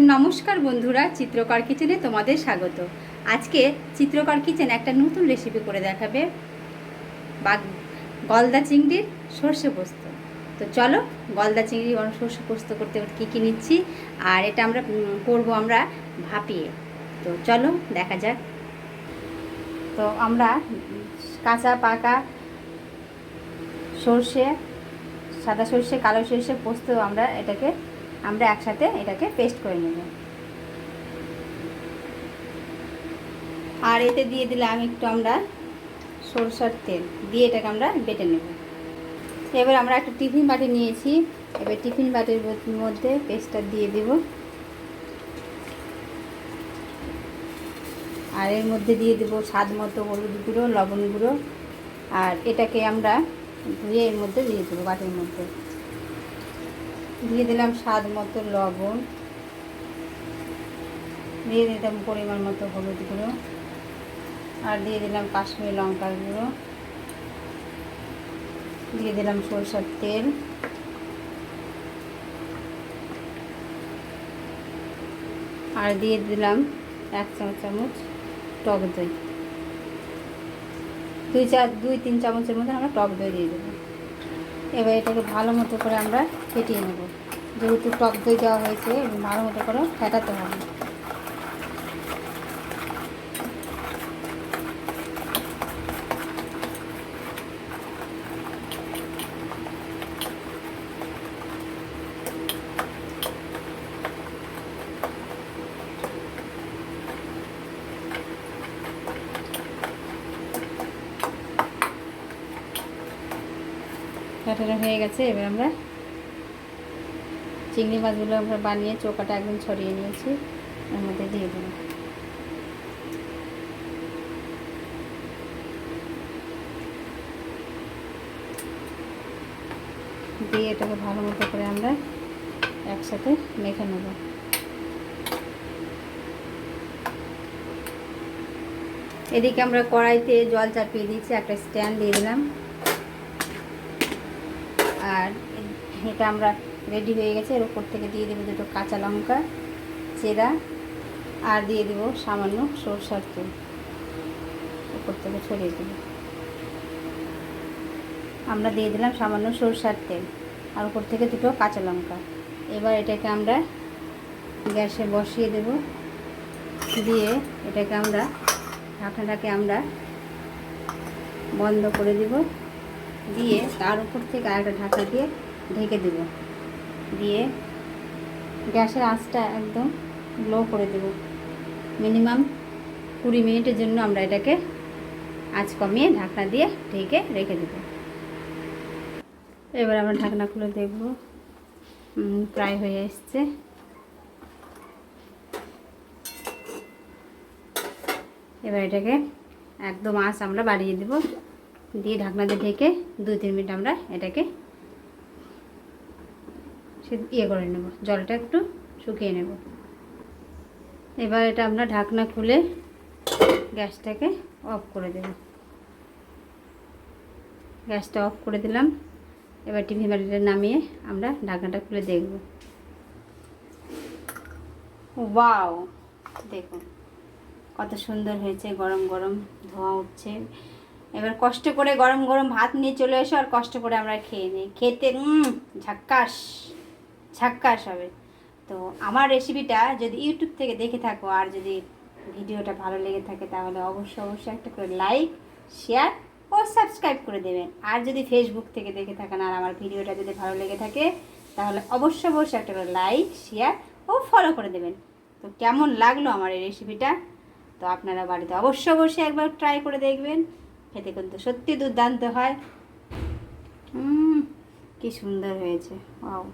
নমস্কার বন্ধুরা, চিত্রকর কিচেনে তোমাদের স্বাগত। আজকে চিত্রকর কিচেন একটা নতুন রেসিপি করে দেখাবে, বা গলদা চিংড়ির সর্ষে পোস্ত। তো চলো গলদা চিংড়ি সর্ষে পোস্ত করতে কী কী নিচ্ছি, আর এটা আমরা করবো আমরা ভাপিয়ে। তো চলো দেখা যাক। তো আমরা কাঁচা পাকা সর্ষে, সাদা সর্ষে, কালো সর্ষে পোস্ত আমরা একসাথে এটাকে পেস্ট করে নেব। আর এতে দিয়ে দিলাম একটু আমরা সরষের তেল দিয়ে এটাকে আমরা বেটে নেব। এবার আমরা একটা টিফিন বাটি নিয়েছি, এবার টিফিন বাটির মধ্যে পেস্টটা দিয়ে দেব। আর এর মধ্যে দিয়ে দেব স্বাদ মতো হলুদ গুঁড়ো, লবণ গুঁড়ো, আর এটাকে আমরা ধুয়ে এর মধ্যে দিয়ে দেবো। বাটির মধ্যে দিয়ে দিলাম স্বাদ মতো লবণ, দিয়ে দিলাম পরিমাণ মতো হলুদ গুঁড়ো, আর দিয়ে দিলাম কাশ্মীরি লঙ্কার গুঁড়ো, দিয়ে দিলাম সরষের তেল, আর দিয়ে দিলাম 1 চামচ টক দই। 2-3 চামচের মধ্যে আমরা টক দই দিয়ে দেবো। এবার এটাকে ভালো মতো করে আমরা ফেটিয়ে নেব। যেহেতু টক দই দেওয়া হয়েছে, ভালো মতো করে ফেটাতে হবে। ফেটানো হয়ে গেছে। এবার আমরা চিংড়ি মাছগুলো আমরা বানিয়ে চোকাটা একদম ছড়িয়ে নিয়েছি, এর মধ্যে দিয়ে দেব। দিয়ে এটাকে ভালো মতো করে আমরা একসাথে মেখে নেব। এদিকে আমরা কড়াইতে জল চাপিয়ে দিয়েছি, একটা স্ট্যান্ড দিয়ে দিলাম। আর এটা আমরা রেডি হয়ে গেছে। এর উপর থেকে দিয়ে দেবো 2টো কাঁচা লঙ্কা চেরা, আর দিয়ে দেবো সামান্য সরষের তেল, উপর থেকে ছড়িয়ে দেবো। আমরা দিয়ে দিলাম সামান্য সরষের তেল, আর উপর থেকে 2টো কাঁচা লঙ্কা। এবার এটাকে আমরা গ্যাসে বসিয়ে দেব, দিয়ে এটাকে আমরা ঢাকনাটাকে আমরা বন্ধ করে দেব, দিয়ে তার উপর থেকে আরেকটা ঢাকা দিয়ে ঢেকে দেব। দিয়ে গ্যাসের আঁচটা একদম লো করে দেব। মিনিমাম 20 মিনিটের জন্য আমরা এটাকে আঁচ কমিয়ে ঢাকনা দিয়ে ঢেকে রেখে দেব। এবার আমরা ঢাকনা খুলে দেখব, প্রায় হয়ে এসছে। এবার এটাকে একদম আঁচ আমরা বাড়িয়ে দেব, দিয়ে ঢাকনা দিয়ে ঢেকে 2-3 মিনিট আমরা এটাকে করে নেব, জলটা একটু শুকিয়ে নেব। এবার এটা আমরা ঢাকনা খুলে গ্যাসটাকে অফ করে দেব। গ্যাসটা অফ করে দিলাম। এবার টিফিন বাটিটা নামিয়ে আমরা ঢাকনাটা খুলে দেখব। ওয়াও, দেখুন কত সুন্দর হয়েছে, গরম গরম ধোঁয়া উঠছে। এবার কষ্ট করে গরম গরম ভাত নিয়ে চলে এসো, আর কষ্ট করে আমরা খেয়ে নিই। খেতে ঝাক্কাস ঝাক্কাস হবে। তো আমার রেসিপিটা যদি ইউটিউব থেকে দেখে থাকো, আর যদি ভিডিওটা ভালো লেগে থাকে, তাহলে অবশ্যই একটা করে লাইক, শেয়ার ও সাবস্ক্রাইব করে দেবেন। আর যদি ফেসবুক থেকে দেখে থাকেন, আর আমার ভিডিওটা যদি ভালো লেগে থাকে, তাহলে অবশ্যই একটা করে লাইক, শেয়ার ও ফলো করে দেবেন। তো কেমন লাগলো আমার এই রেসিপিটা, তো আপনারা বাড়িতে অবশ্যই একবার ট্রাই করে দেখবেন। খেতে কিন্তু সত্যি দুর্দান্ত হয়। কি সুন্দর হয়েছে, ওয়াও।